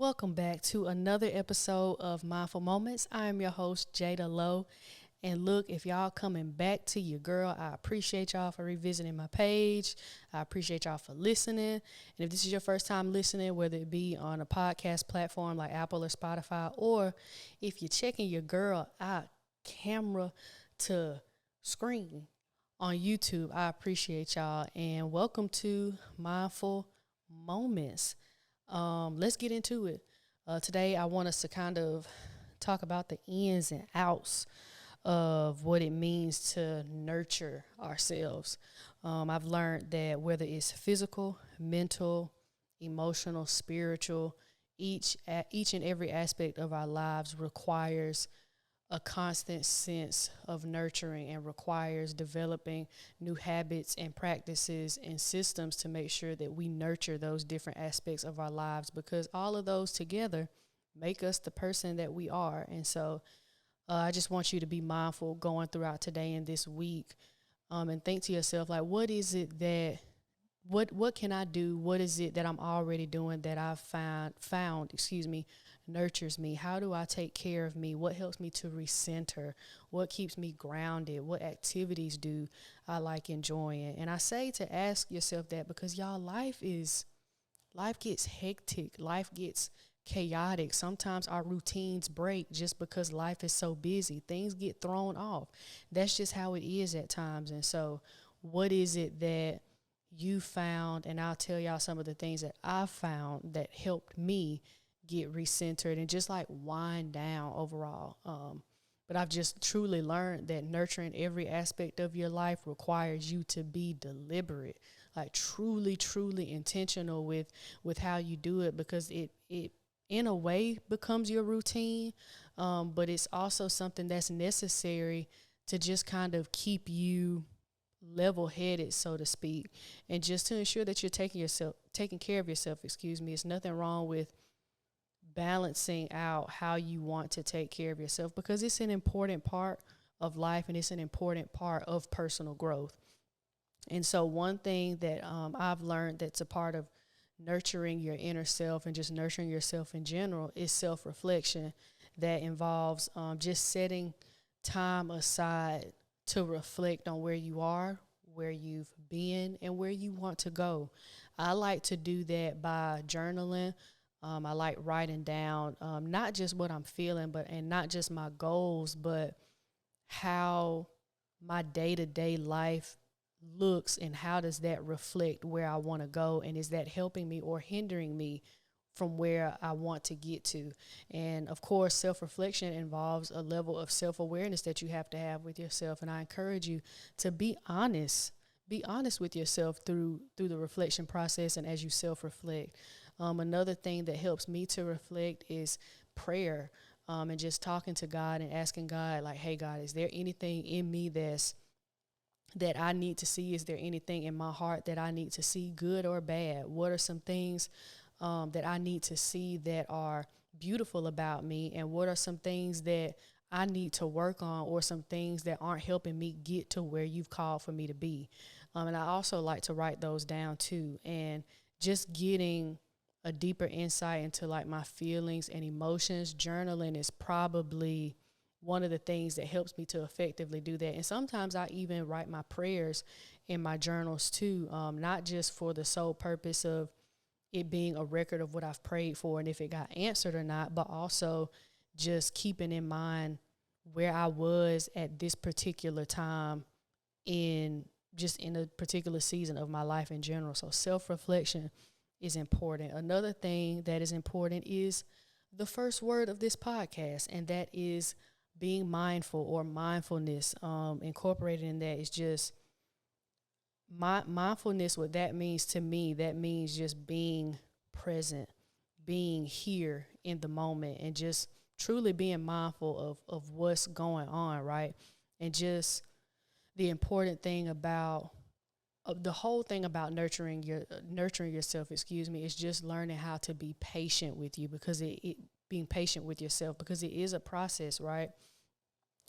Welcome back to another episode of Mindful Moments. I am your host, Jada Lowe. And look, if y'all coming back to your girl, I appreciate y'all for revisiting my page. I appreciate y'all for listening. And if this is your first time listening, whether it be on a podcast platform like Apple or Spotify, or if you're checking your girl out camera to screen on YouTube, I appreciate y'all. And welcome to Mindful Moments. Let's get into it. Today, I want us to kind of talk about the ins and outs of what it means to nurture ourselves. I've learned that whether it's physical, mental, emotional, spiritual, each and every aspect of our lives requires a constant sense of nurturing and requires developing new habits and practices and systems to make sure that we nurture those different aspects of our lives, because all of those together make us the person that we are. And so I just want you to be mindful going throughout today and this week, and think to yourself, like, what is it that what can I do? What is it that I'm already doing that I've found, nurtures me? How do I take care of me? What helps me to recenter? What keeps me grounded? What activities do I like enjoying? And I say to ask yourself that because y'all, life gets hectic. Life gets chaotic. Sometimes our routines break just because life is so busy. Things get thrown off. That's just how it is at times. And so what is it that you found? And I'll tell y'all some of the things that I found that helped me get recentered and just like wind down overall. But I've just truly learned that nurturing every aspect of your life requires you to be deliberate, like truly, truly intentional with how you do it, because it in a way becomes your routine. But it's also something that's necessary to just kind of keep you level-headed, so to speak, and just to ensure that you're taking care of yourself. It's nothing wrong with balancing out how you want to take care of yourself, because it's an important part of life and it's an important part of personal growth. And so one thing that I've learned that's a part of nurturing your inner self and just nurturing yourself in general is self-reflection. That involves just setting time aside to reflect on where you are, where you've been, and where you want to go. I like to do that by journaling. I like writing down not just what I'm feeling, and not just my goals, but how my day-to-day life looks and how does that reflect where I want to go, and is that helping me or hindering me from where I want to get to. And of course, self-reflection involves a level of self-awareness that you have to have with yourself. And I encourage you to be honest with yourself through the reflection process and as you self-reflect. Another thing that helps me to reflect is prayer, and just talking to God and asking God, like, hey, God, is there anything in me that I need to see? Is there anything in my heart that I need to see, good or bad? What are some things that I need to see that are beautiful about me? And what are some things that I need to work on, or some things that aren't helping me get to where you've called for me to be? And I also like to write those down too. And just getting a deeper insight into like my feelings and emotions, journaling is probably one of the things that helps me to effectively do that. And sometimes I even write my prayers in my journals too, not just for the sole purpose of it being a record of what I've prayed for and if it got answered or not, but also just keeping in mind where I was at this particular time in a particular season of my life in general. So self-reflection is important. Another thing that is important is the first word of this podcast, and that is being mindful or mindfulness. Incorporated in that is just mindfulness. What that means to me, that means just being present, being here in the moment, and just truly being mindful of what's going on, right? And just the important thing about the whole thing about nurturing yourself, is just learning how to be patient with you, because being patient with yourself, because it is a process, right?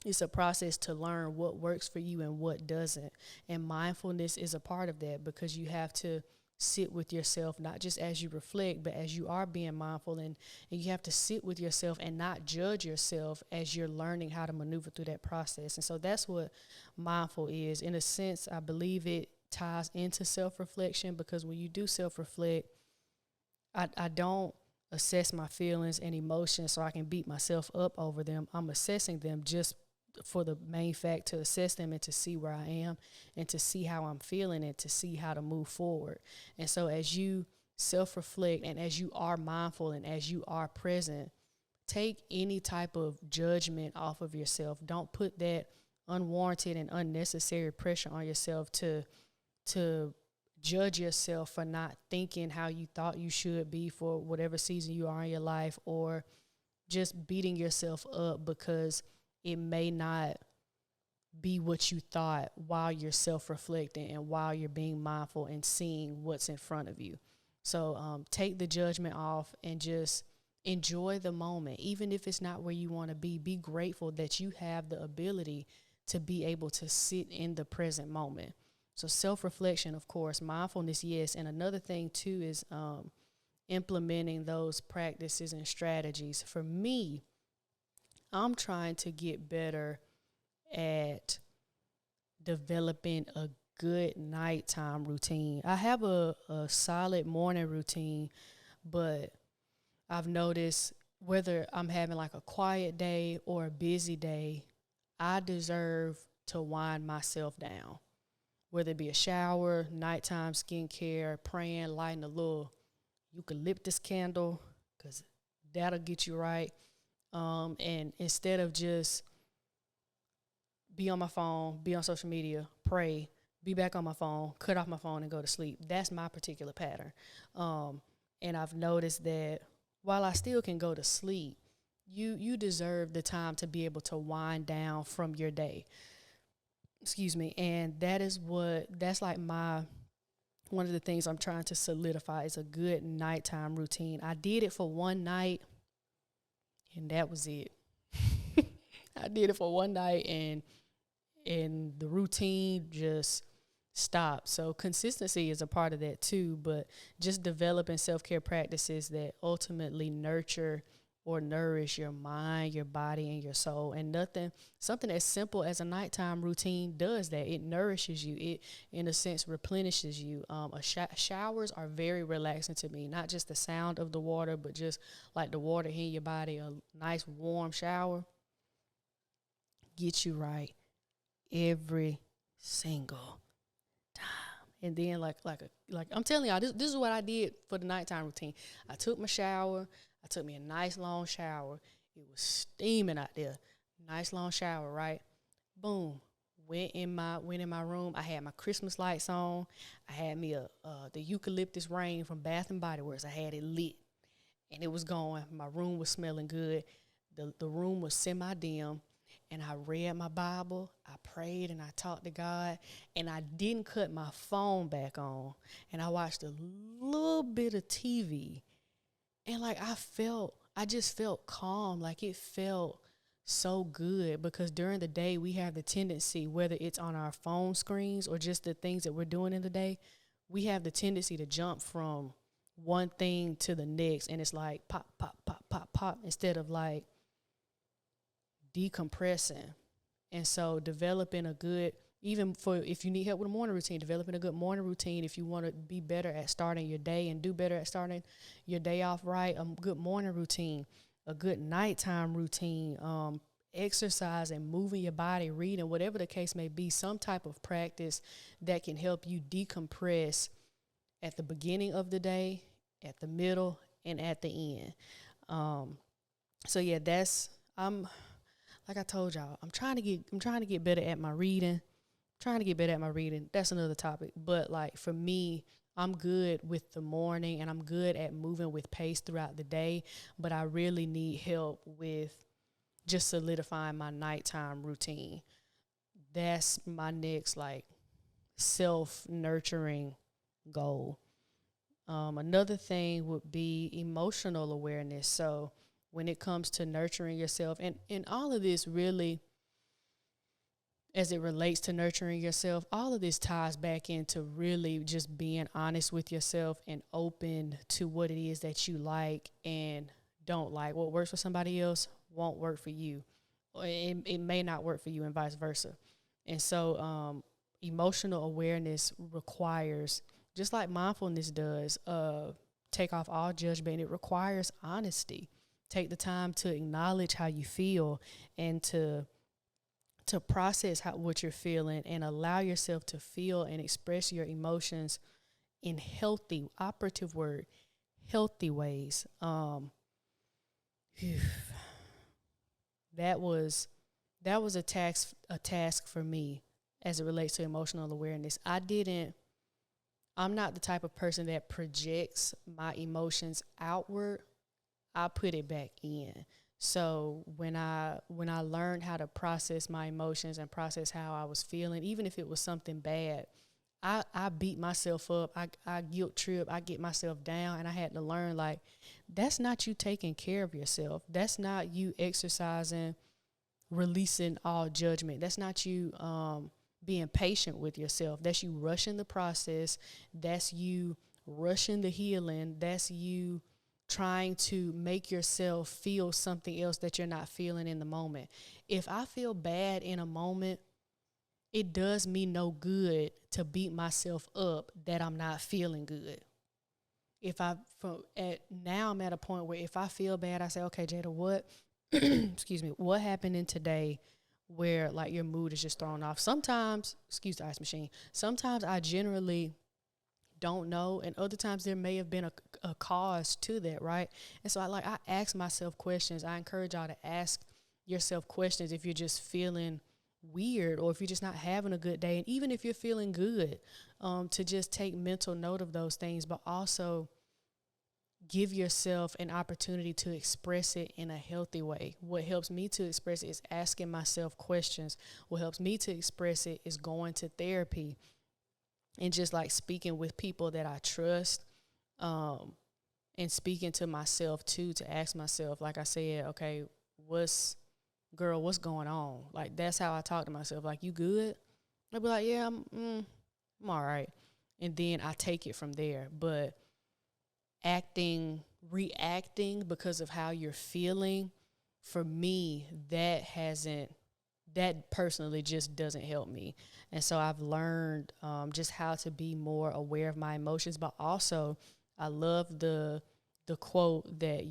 It's a process to learn what works for you and what doesn't. And mindfulness is a part of that, because you have to sit with yourself, not just as you reflect, but as you are being mindful, and you have to sit with yourself and not judge yourself as you're learning how to maneuver through that process. And so that's what mindful is. In a sense, I believe it ties into self-reflection, because when you do self-reflect, I don't assess my feelings and emotions so I can beat myself up over them. I'm assessing them just for the main fact to assess them and to see where I am and to see how I'm feeling and to see how to move forward. And so as you self-reflect and as you are mindful and as you are present, take any type of judgment off of yourself. Don't put that unwarranted and unnecessary pressure on yourself to judge yourself for not thinking how you thought you should be for whatever season you are in your life, or just beating yourself up because it may not be what you thought while you're self-reflecting and while you're being mindful and seeing what's in front of you. So take the judgment off and just enjoy the moment. Even if it's not where you want to be grateful that you have the ability to be able to sit in the present moment. So self-reflection, of course, mindfulness, yes. And another thing, too, is implementing those practices and strategies. For me, I'm trying to get better at developing a good nighttime routine. I have a solid morning routine, but I've noticed whether I'm having like a quiet day or a busy day, I deserve to wind myself down. Whether it be a shower, nighttime skincare, praying, lighting a little eucalyptus candle, because that'll get you right. And instead of just be on my phone, be on social media, pray, be back on my phone, cut off my phone and go to sleep. That's my particular pattern. And I've noticed that while I still can go to sleep, you deserve the time to be able to wind down from your day. Excuse me. And that's like one of the things I'm trying to solidify is a good nighttime routine. I did it for one night and that was it. I did it for one night and the routine just stopped. So consistency is a part of that too, but just developing self-care practices that ultimately nurture or nourish your mind, your body, and your soul. And something as simple as a nighttime routine does that. It nourishes you. It, in a sense, replenishes you. Showers are very relaxing to me. Not just the sound of the water, but just like the water hitting your body. A nice warm shower gets you right every single time. And then like I'm telling y'all, this is what I did for the nighttime routine. I took my shower. I took me a nice long shower. It was steaming out there. Nice long shower, right? Boom. Went in my room. I had my Christmas lights on. I had me the eucalyptus rain from Bath and Body Works. I had it lit, and it was going. My room was smelling good. The room was semi-dim, and I read my Bible. I prayed and I talked to God, and I didn't cut my phone back on. And I watched a little bit of TV. And like I just felt calm. Like it felt so good, because during the day we have the tendency, whether it's on our phone screens or just the things that we're doing in the day, we have the tendency to jump from one thing to the next. And it's like pop, pop, pop, pop, pop, instead of like decompressing. And so developing a good, even for if you need help with a morning routine, developing a good morning routine if you want to be better at starting your day and do better at starting your day off right, a good morning routine, a good nighttime routine, exercise and moving your body, reading, whatever the case may be, some type of practice that can help you decompress at the beginning of the day, at the middle, and at the end. So yeah, like I told y'all, I'm trying to get better at my reading. That's another topic. But like for me, I'm good with the morning and I'm good at moving with pace throughout the day. But I really need help with just solidifying my nighttime routine. That's my next like self-nurturing goal. Another thing would be emotional awareness. So when it comes to nurturing yourself, and all of this really, as it relates to nurturing yourself, all of this ties back into really just being honest with yourself and open to what it is that you like and don't like. What works for somebody else won't work for you. It may not work for you and vice versa. And so emotional awareness requires, just like mindfulness does, take off all judgment. It requires honesty. Take the time to acknowledge how you feel and to process what you're feeling and allow yourself to feel and express your emotions in healthy, operative word, healthy ways. That was a task for me as it relates to emotional awareness. I'm not the type of person that projects my emotions outward. I put it back in. So when I learned how to process my emotions and process how I was feeling, even if it was something bad, I beat myself up. I guilt trip. I get myself down, and I had to learn, like, that's not you taking care of yourself. That's not you exercising, releasing all judgment. That's not you being patient with yourself. That's you rushing the process. That's you rushing the healing. That's you trying to make yourself feel something else that you're not feeling in the moment. If I feel bad in a moment, it does me no good to beat myself up that I'm not feeling good. Now I'm at a point where if I feel bad, I say, okay, Jada, what, excuse me, what happened in today where like your mood is just thrown off? Sometimes, excuse the ice machine, sometimes I generally don't know, and other times there may have been a cause to that, right? And so I ask myself questions. I encourage y'all to ask yourself questions if you're just feeling weird or if you're just not having a good day, and even if you're feeling good, to just take mental note of those things, but also give yourself an opportunity to express it in a healthy way. What helps me to express it is asking myself questions. What helps me to express it is going to therapy and just like speaking with people that I trust, and speaking to myself too, to ask myself, like I said, okay, what's going on? Like, that's how I talk to myself. Like, you good? I'll be like, yeah, I'm all right. And then I take it from there. But reacting because of how you're feeling, for me, that personally just doesn't help me. And so I've learned just how to be more aware of my emotions, but also I love the quote that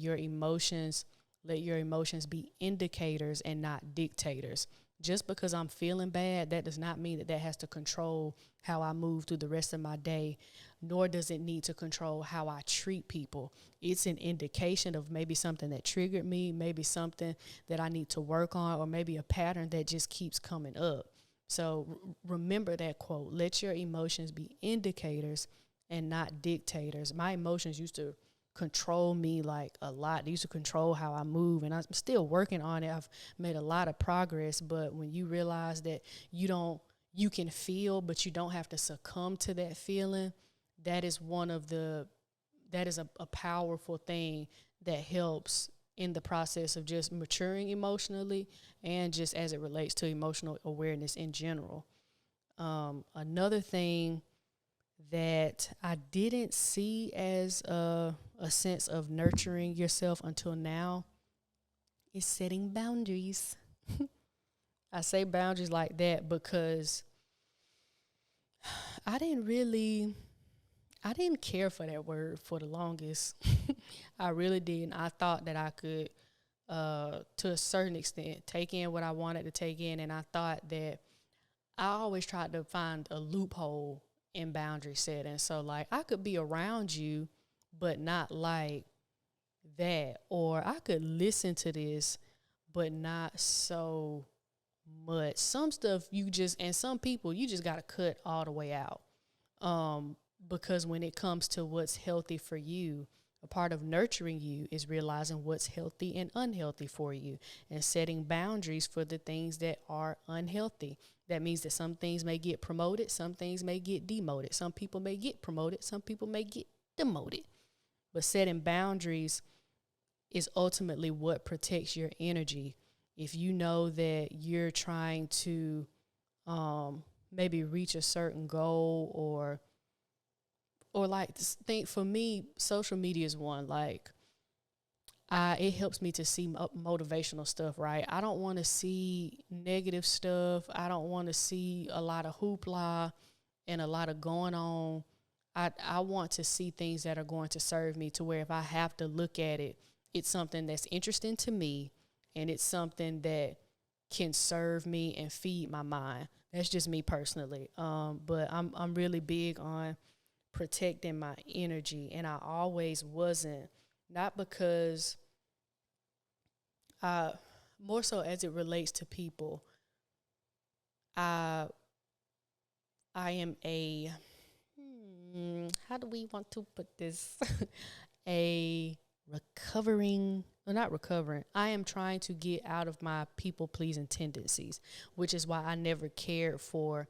let your emotions be indicators and not dictators. Just because I'm feeling bad, that does not mean that has to control how I move through the rest of my day, nor does it need to control how I treat people. It's an indication of maybe something that triggered me, maybe something that I need to work on, or maybe a pattern that just keeps coming up. So remember that quote, let your emotions be indicators and not dictators. My emotions used to control me like a lot. They used to control how I move, and I'm still working on it. I've made a lot of progress, but when you realize that you can feel, but you don't have to succumb to that feeling, that is a powerful thing that helps in the process of just maturing emotionally and just as it relates to emotional awareness in general. Another thing that I didn't see as a sense of nurturing yourself until now is setting boundaries. I say boundaries like that because I didn't care for that word for the longest. I really didn't. I thought that I could, to a certain extent, take in what I wanted to take in, and I thought that I always tried to find a loophole in boundary setting. So, like, I could be around you, but not like that. Or I could listen to this, but not so much. Some stuff and some people, you just got to cut all the way out. Because when it comes to what's healthy for you, a part of nurturing you is realizing what's healthy and unhealthy for you and setting boundaries for the things that are unhealthy. That means that some things may get promoted, some things may get demoted. Some people may get promoted, some people may get demoted. But setting boundaries is ultimately what protects your energy. If you know that you're trying to maybe reach a certain goal, or like think, for me, social media is one. Like, it helps me to see motivational stuff, right? I don't want to see negative stuff. I don't want to see a lot of hoopla and a lot of going on. I want to see things that are going to serve me, to where if I have to look at it, it's something that's interesting to me, and it's something that can serve me and feed my mind. That's just me personally. But I'm really big on protecting my energy, and I always wasn't. Not because more so as it relates to people. I I am a how do we want to put this? A recovering, well, not recovering. I am trying to get out of my people pleasing tendencies, which is why I never cared for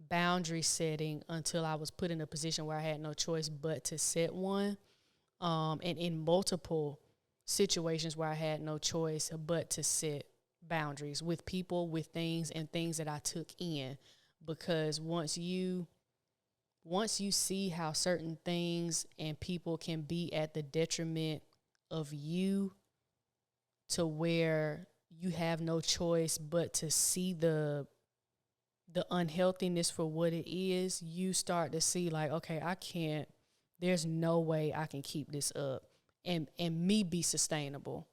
boundary setting until I was put in a position where I had no choice but to set one. And in multiple situations where I had no choice but to set boundaries with people, with things, and things that I took in. Because once you see how certain things and people can be at the detriment of you, to where you have no choice but to see the unhealthiness for what it is, you start to see like, okay, I can't, there's no way I can keep this up and me be sustainable.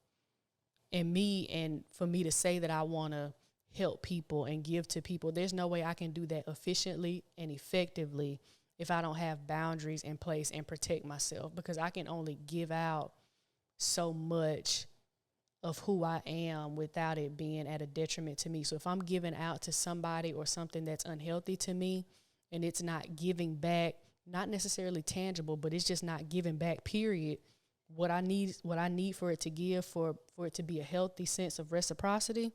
And for me to say that I want to help people and give to people, there's no way I can do that efficiently and effectively if I don't have boundaries in place and protect myself, because I can only give out so much of who I am without it being at a detriment to me. So if I'm giving out to somebody or something that's unhealthy to me, and it's not giving back, not necessarily tangible, but it's just not giving back, period, what I need for it to give, for it to be a healthy sense of reciprocity,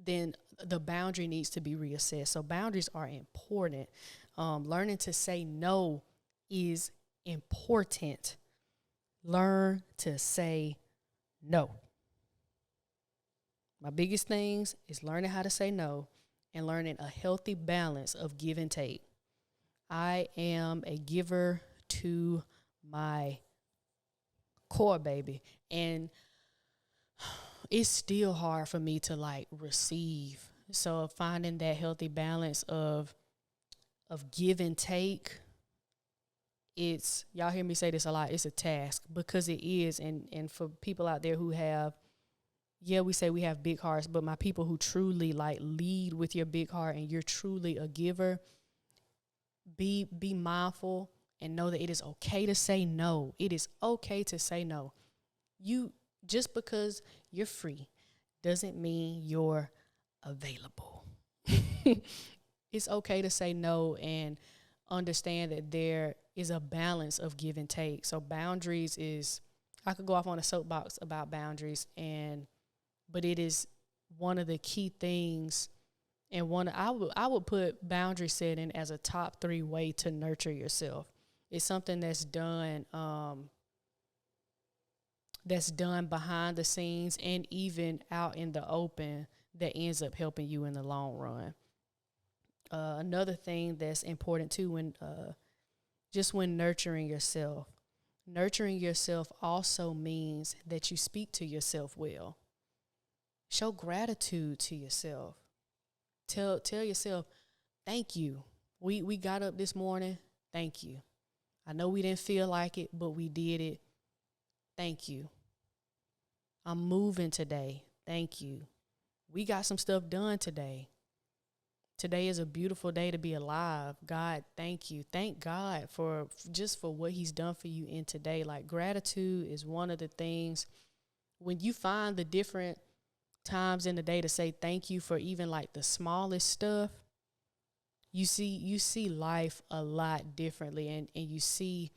then the boundary needs to be reassessed. So boundaries are important. Learning to say no is important. Learn to say no. My biggest things is learning how to say no and learning a healthy balance of give and take. I am a giver to my core, baby. And it's still hard for me to like receive. So finding that healthy balance of give and take, it's, y'all hear me say this a lot, it's a task, because it is. And for people out there who have, yeah, we say we have big hearts, but my people who truly like lead with your big heart and you're truly a giver, be mindful and know that it is okay to say no. It is okay to say no. You, just because you're free doesn't mean you're available. It's okay to say no and understand that there is a balance of give and take. So boundaries is, I could go off on a soapbox about boundaries, but it is one of the key things, and I would put boundary setting as a top 3 way to nurture yourself. It's something that's done behind the scenes and even out in the open that ends up helping you in the long run. Another thing that's important too, when nurturing yourself also means that you speak to yourself well. Show gratitude to yourself. Tell yourself, thank you. We got up this morning. Thank you. I know we didn't feel like it, but we did it. Thank you. I'm moving today. Thank you. We got some stuff done today. Today is a beautiful day to be alive. God, thank you. Thank God for what he's done for you in today. Like, gratitude is one of the things, when you find the different times in the day to say thank you for even like the smallest stuff, you see life a lot differently, and you see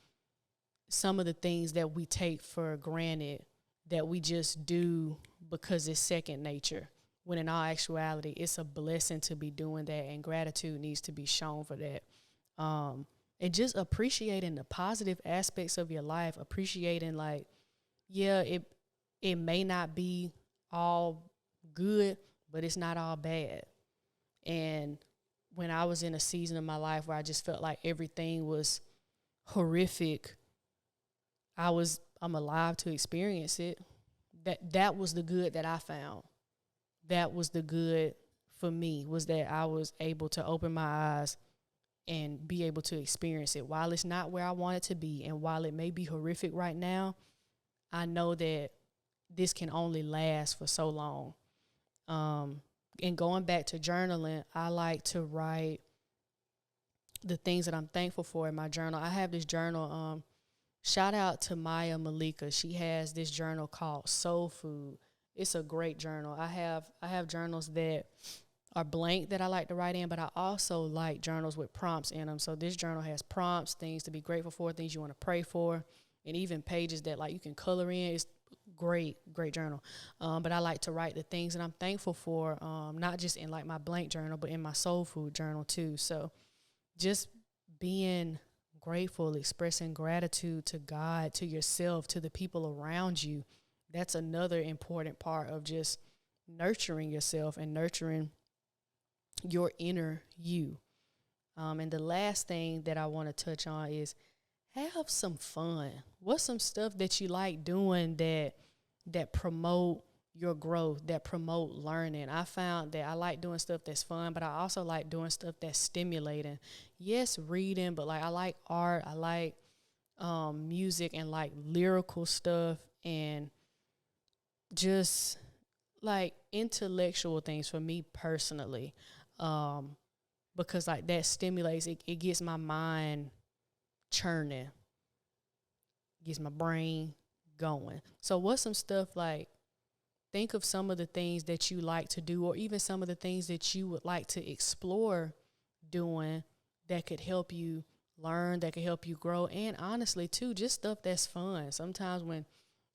some of the things that we take for granted that we just do because it's second nature, when in all actuality it's a blessing to be doing that, and gratitude needs to be shown for that. And just appreciating the positive aspects of your life, appreciating like, yeah, it may not be all good, but it's not all bad. And when I was in a season of my life where I just felt like everything was horrific, I'm alive to experience it. That was the good that I found. That was the good for me, was that I was able to open my eyes and be able to experience it. While it's not where I want it to be, and while it may be horrific right now, I know that this can only last for so long. And going back to journaling, I like to write the things that I'm thankful for in my journal. I have this journal. Shout out to Maya Malika. She has this journal called Soul Food. It's a great journal. I have journals that are blank that I like to write in, but I also like journals with prompts in them. So this journal has prompts, things to be grateful for, things you want to pray for, and even pages that like you can color in. It's great journal. But I like to write the things that I'm thankful for, not just in like my blank journal, but in my Soul Food journal too. So just being grateful, expressing gratitude to God, to yourself, to the people around you. That's another important part of just nurturing yourself and nurturing your inner you. And the last thing that I want to touch on is have some fun. What's some stuff that you like doing that promote your growth, that promote learning? I found that I like doing stuff that's fun, but I also like doing stuff that's stimulating. Yes, reading, but like I like art, I like music and like lyrical stuff, and just like intellectual things for me personally. Because like that stimulates, it gets my mind churning, gets my brain going. So what's some stuff like, think of some of the things that you like to do, or even some of the things that you would like to explore doing that could help you learn, that could help you grow. And honestly too, just stuff that's fun. Sometimes when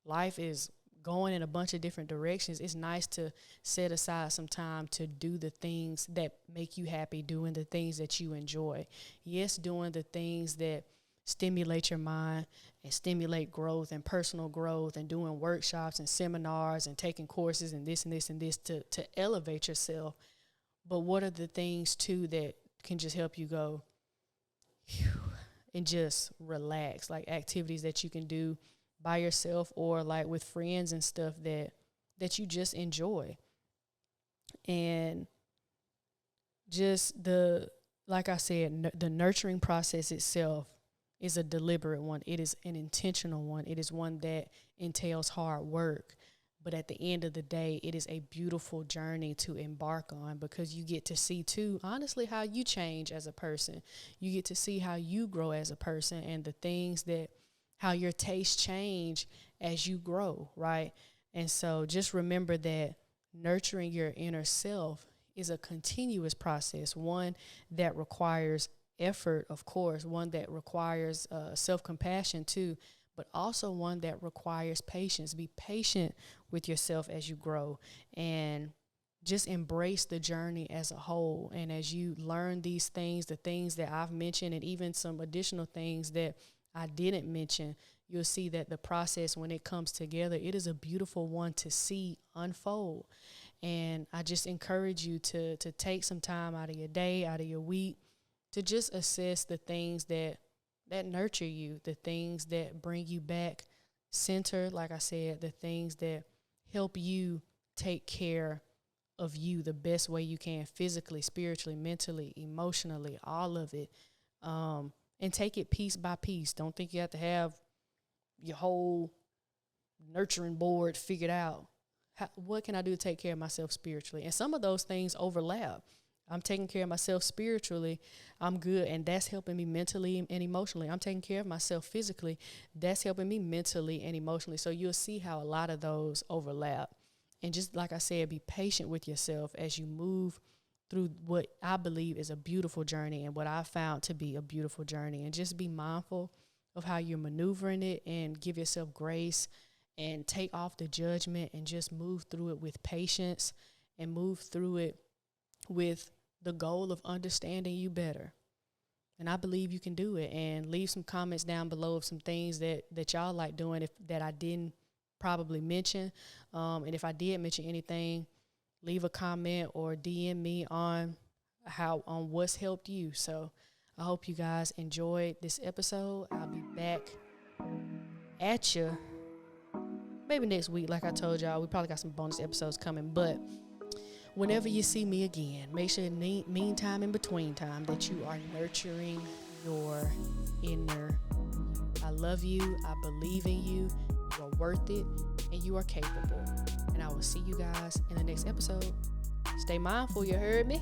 life is going in a bunch of different directions, it's nice to set aside some time to do the things that make you happy, doing the things that you enjoy. Yes, doing the things that stimulate your mind and stimulate growth and personal growth, and doing workshops and seminars and taking courses and this and this and this to elevate yourself. But what are the things too that can just help you go and just relax, like activities that you can do by yourself or like with friends and stuff that you just enjoy. And just like I said, the nurturing process itself is a deliberate one. It is an intentional one. It is one that entails hard work. But at the end of the day, it is a beautiful journey to embark on, because you get to see too, honestly, how you change as a person. You get to see how you grow as a person, and the things how your tastes change as you grow, right? And so just remember that nurturing your inner self is a continuous process, one that requires effort, of course, one that requires self-compassion too, but also one that requires patience. Be patient with yourself as you grow, and just embrace the journey as a whole. And as you learn these things, the things that I've mentioned, and even some additional things that I didn't mention, you'll see that the process, when it comes together, it is a beautiful one to see unfold. And I just encourage you to take some time out of your day, out of your week, to just assess the things that nurture you, the things that bring you back center, like I said, the things that help you take care of you the best way you can, physically, spiritually, mentally, emotionally, all of it. And take it piece by piece. Don't think you have to have your whole nurturing board figured out. What can I do to take care of myself spiritually? And some of those things overlap. I'm taking care of myself spiritually, I'm good, and that's helping me mentally and emotionally. I'm taking care of myself physically, that's helping me mentally and emotionally. So you'll see how a lot of those overlap. And just like I said, be patient with yourself as you move through what I believe is a beautiful journey, and what I found to be a beautiful journey. And just be mindful of how you're maneuvering it, and give yourself grace, and take off the judgment, and just move through it with patience, and move through it with the goal of understanding you better. And I believe you can do it. And leave some comments down below of some things that y'all like doing, that I didn't probably mention. And if I did mention anything, leave a comment or DM me on how on what's helped you. So I hope you guys enjoyed this episode. I'll be back at you maybe next week. Like I told y'all, we probably got some bonus episodes coming, but whenever you see me again, make sure in the meantime, in between time, that you are nurturing your inner you. I love you. I believe in you. You are worth it, and you are capable. And I will see you guys in the next episode. Stay mindful. You heard me?